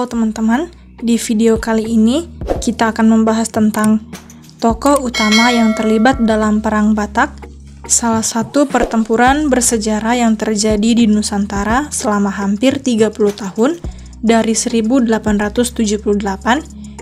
Halo teman-teman, di video kali ini kita akan membahas tentang tokoh utama yang terlibat dalam Perang Batak, salah satu pertempuran bersejarah yang terjadi di Nusantara selama hampir 30 tahun dari 1878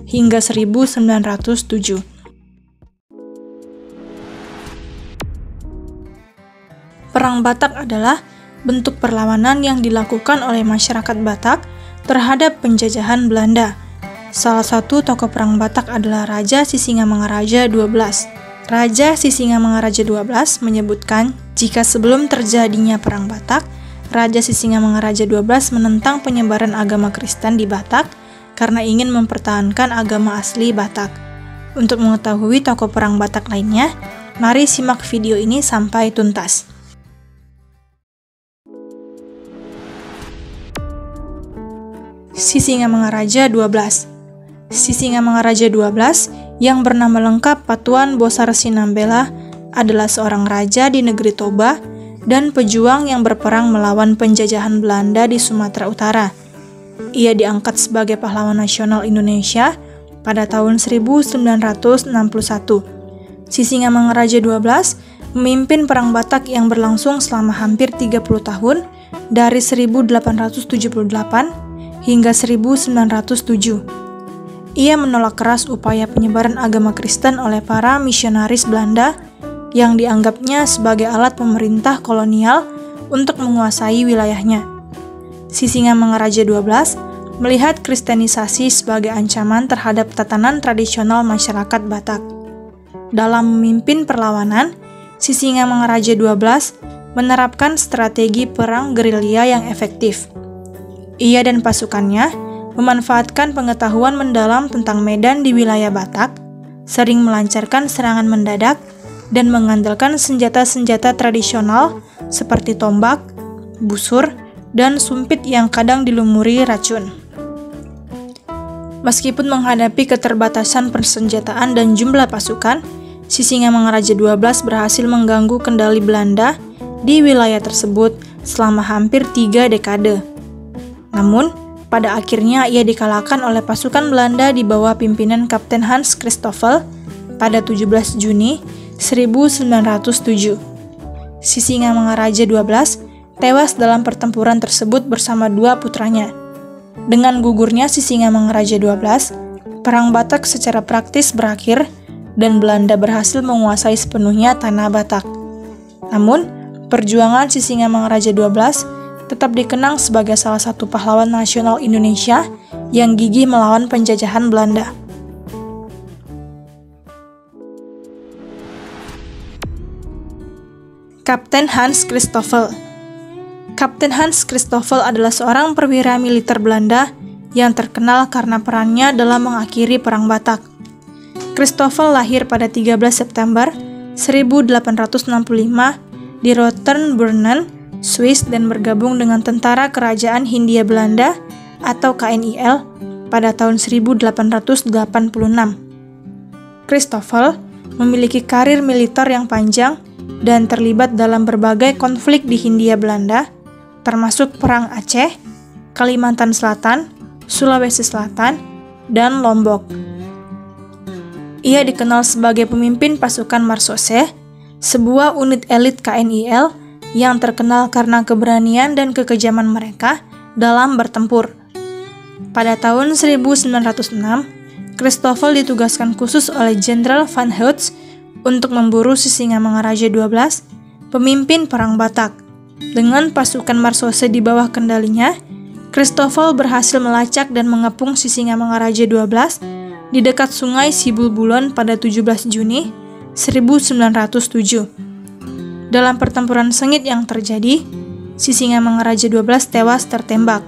hingga 1907. Perang Batak adalah bentuk perlawanan yang dilakukan oleh masyarakat Batak terhadap penjajahan Belanda. Salah satu tokoh Perang Batak adalah Raja Sisingamangaraja XII. Raja Sisingamangaraja XII menyebutkan jika sebelum terjadinya Perang Batak, Raja Sisingamangaraja XII menentang penyebaran agama Kristen di Batak karena ingin mempertahankan agama asli Batak. Untuk mengetahui tokoh Perang Batak lainnya, mari simak video ini sampai tuntas. Sisingamangaraja XII. Sisingamangaraja XII yang bernama lengkap Patuan Bosar Sinambela adalah seorang raja di negeri Toba dan pejuang yang berperang melawan penjajahan Belanda di Sumatera Utara. Ia diangkat sebagai pahlawan nasional Indonesia pada tahun 1961. Sisingamangaraja XII memimpin Perang Batak yang berlangsung selama hampir 30 tahun dari 1878 hingga 1907. Ia menolak keras upaya penyebaran agama Kristen oleh para misionaris Belanda yang dianggapnya sebagai alat pemerintah kolonial untuk menguasai wilayahnya. Sisingamangaraja XII melihat kristenisasi sebagai ancaman terhadap tatanan tradisional masyarakat Batak. Dalam memimpin perlawanan, Sisingamangaraja XII menerapkan strategi perang gerilya yang efektif. Ia dan pasukannya memanfaatkan pengetahuan mendalam tentang medan di wilayah Batak, sering melancarkan serangan mendadak, dan mengandalkan senjata-senjata tradisional seperti tombak, busur, dan sumpit yang kadang dilumuri racun. Meskipun menghadapi keterbatasan persenjataan dan jumlah pasukan, Sisingamangaraja XII berhasil mengganggu kendali Belanda di wilayah tersebut selama hampir 3 dekade. Namun, pada akhirnya ia dikalahkan oleh pasukan Belanda di bawah pimpinan Kapten Hans Christoffel pada 17 Juni 1907. Sisingamangaraja XII tewas dalam pertempuran tersebut bersama 2 putranya. Dengan gugurnya Sisingamangaraja XII, Perang Batak secara praktis berakhir dan Belanda berhasil menguasai sepenuhnya tanah Batak. Namun, perjuangan Sisingamangaraja XII tetap dikenang sebagai salah satu pahlawan nasional Indonesia yang gigih melawan penjajahan Belanda. Kapten Hans Christoffel. Kapten Hans Christoffel adalah seorang perwira militer Belanda yang terkenal karena perannya dalam mengakhiri Perang Batak. Christoffel lahir pada 13 September 1865 di Rottenburnen, Swiss dan bergabung dengan Tentara Kerajaan Hindia Belanda atau KNIL pada tahun 1886. Christoffel memiliki karir militer yang panjang dan terlibat dalam berbagai konflik di Hindia Belanda, termasuk Perang Aceh, Kalimantan Selatan, Sulawesi Selatan, dan Lombok. Ia dikenal sebagai pemimpin pasukan Marsose, sebuah unit elit KNIL yang terkenal karena keberanian dan kekejaman mereka dalam bertempur. Pada tahun 1906, Christoffel ditugaskan khusus oleh Jenderal Van Heutz untuk memburu Sisingamangaraja XII, pemimpin Perang Batak. Dengan pasukan Marsose di bawah kendalinya, Christoffel berhasil melacak dan mengepung Sisingamangaraja XII di dekat sungai Sibulbulon pada 17 Juni 1907. Dalam pertempuran sengit yang terjadi, Sisingamangaraja XII tewas tertembak.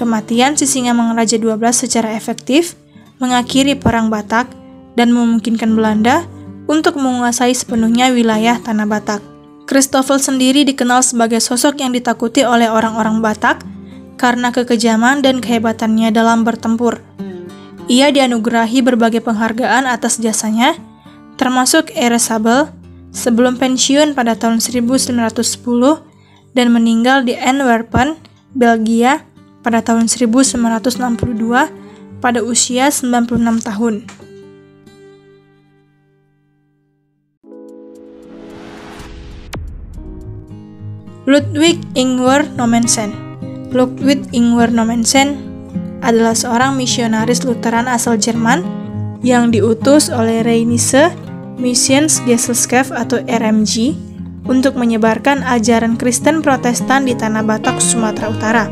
Kematian Sisingamangaraja XII secara efektif mengakhiri Perang Batak dan memungkinkan Belanda untuk menguasai sepenuhnya wilayah tanah Batak. Christoffel sendiri dikenal sebagai sosok yang ditakuti oleh orang-orang Batak karena kekejaman dan kehebatannya dalam bertempur. Ia dianugerahi berbagai penghargaan atas jasanya, termasuk Air Sable, sebelum pensiun pada tahun 1910 dan meninggal di Antwerpen, Belgia pada tahun 1962 pada usia 96 tahun. Ludwig Ingwer Nommensen. Ludwig Ingwer Nommensen adalah seorang misionaris Lutheran asal Jerman yang diutus oleh Rheinische Missionsgesellschaft atau RMG untuk menyebarkan ajaran Kristen Protestan di Tanah Batak, Sumatera Utara.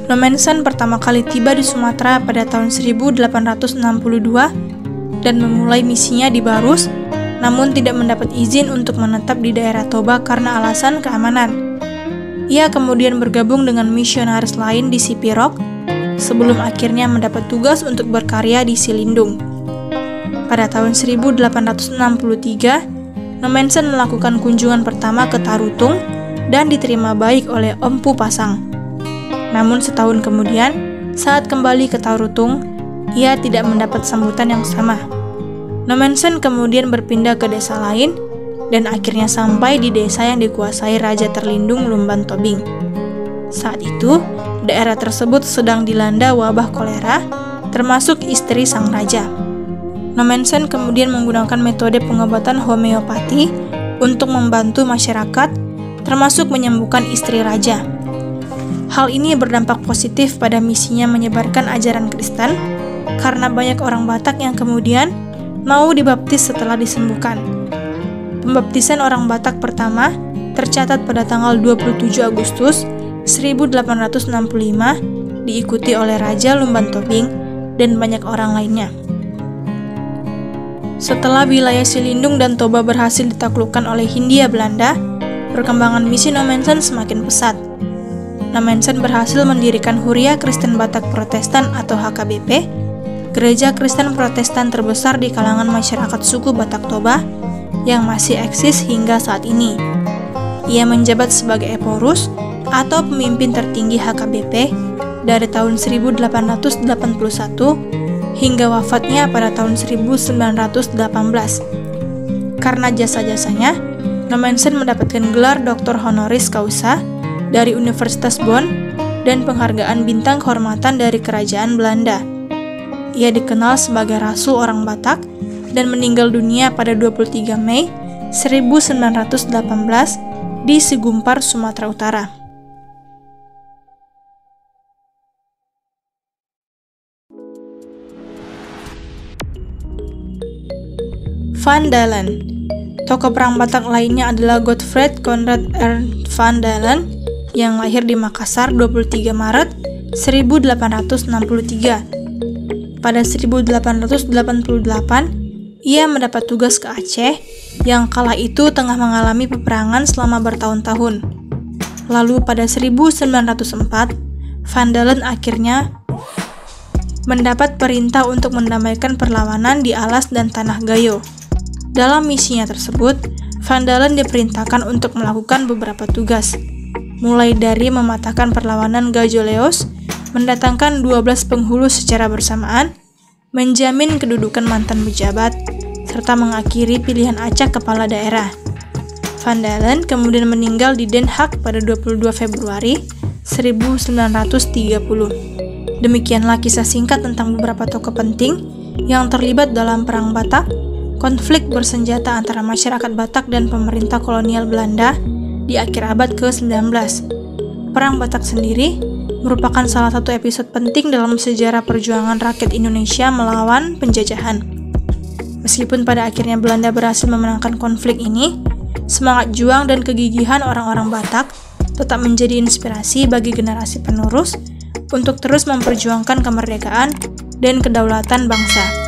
Nommensen pertama kali tiba di Sumatera pada tahun 1862 dan memulai misinya di Barus, namun tidak mendapat izin untuk menetap di daerah Toba karena alasan keamanan. Ia kemudian bergabung dengan misionaris lain di Sipirok sebelum akhirnya mendapat tugas untuk berkarya di Silindung. Pada tahun 1863, Nommensen melakukan kunjungan pertama ke Tarutung dan diterima baik oleh Empu Pasang. Namun setahun kemudian, saat kembali ke Tarutung, ia tidak mendapat sambutan yang sama. Nommensen kemudian berpindah ke desa lain dan akhirnya sampai di desa yang dikuasai Raja Terlindung Lumban Tobing. Saat itu, daerah tersebut sedang dilanda wabah kolera, termasuk istri sang raja. Nommensen kemudian menggunakan metode pengobatan homeopati untuk membantu masyarakat, termasuk menyembuhkan istri raja. Hal ini berdampak positif pada misinya menyebarkan ajaran Kristen, karena banyak orang Batak yang kemudian mau dibaptis setelah disembuhkan. Pembaptisan orang Batak pertama tercatat pada tanggal 27 Agustus 1865 diikuti oleh Raja Lumban Tobing dan banyak orang lainnya. Setelah wilayah Silindung dan Toba berhasil ditaklukkan oleh Hindia Belanda, perkembangan misi Nommensen semakin pesat. Nommensen berhasil mendirikan Huria Kristen Batak Protestan atau HKBP, gereja Kristen Protestan terbesar di kalangan masyarakat suku Batak Toba yang masih eksis hingga saat ini. Ia menjabat sebagai Eporus atau pemimpin tertinggi HKBP dari tahun 1881 hingga wafatnya pada tahun 1918. Karena jasa-jasanya, Nommensen mendapatkan gelar Dr. Honoris Causa dari Universitas Bonn dan penghargaan bintang kehormatan dari Kerajaan Belanda. Ia dikenal sebagai Rasul orang Batak dan meninggal dunia pada 23 Mei 1918 di Segumpar, Sumatera Utara. Van Dalen. Tokoh perang Batak lainnya adalah Godfred Conrad Ernst Van Dalen yang lahir di Makassar 23 Maret 1863. Pada 1888, ia mendapat tugas ke Aceh yang kala itu tengah mengalami peperangan selama bertahun-tahun. Lalu pada 1904, Van Dalen akhirnya mendapat perintah untuk mendamaikan perlawanan di Alas dan Tanah Gayo. Dalam misinya tersebut, Van Dalen diperintahkan untuk melakukan beberapa tugas, mulai dari mematahkan perlawanan Gajoleos, mendatangkan 12 penghulu secara bersamaan, menjamin kedudukan mantan pejabat, serta mengakhiri pilihan acak kepala daerah. Van Dalen kemudian meninggal di Den Haag pada 22 Februari 1930. Demikianlah kisah singkat tentang beberapa tokoh penting yang terlibat dalam Perang Batak, konflik bersenjata antara masyarakat Batak dan pemerintah kolonial Belanda di akhir abad ke-19. Perang Batak sendiri merupakan salah satu episode penting dalam sejarah perjuangan rakyat Indonesia melawan penjajahan. Meskipun pada akhirnya Belanda berhasil memenangkan konflik ini, semangat juang dan kegigihan orang-orang Batak tetap menjadi inspirasi bagi generasi penerus untuk terus memperjuangkan kemerdekaan dan kedaulatan bangsa.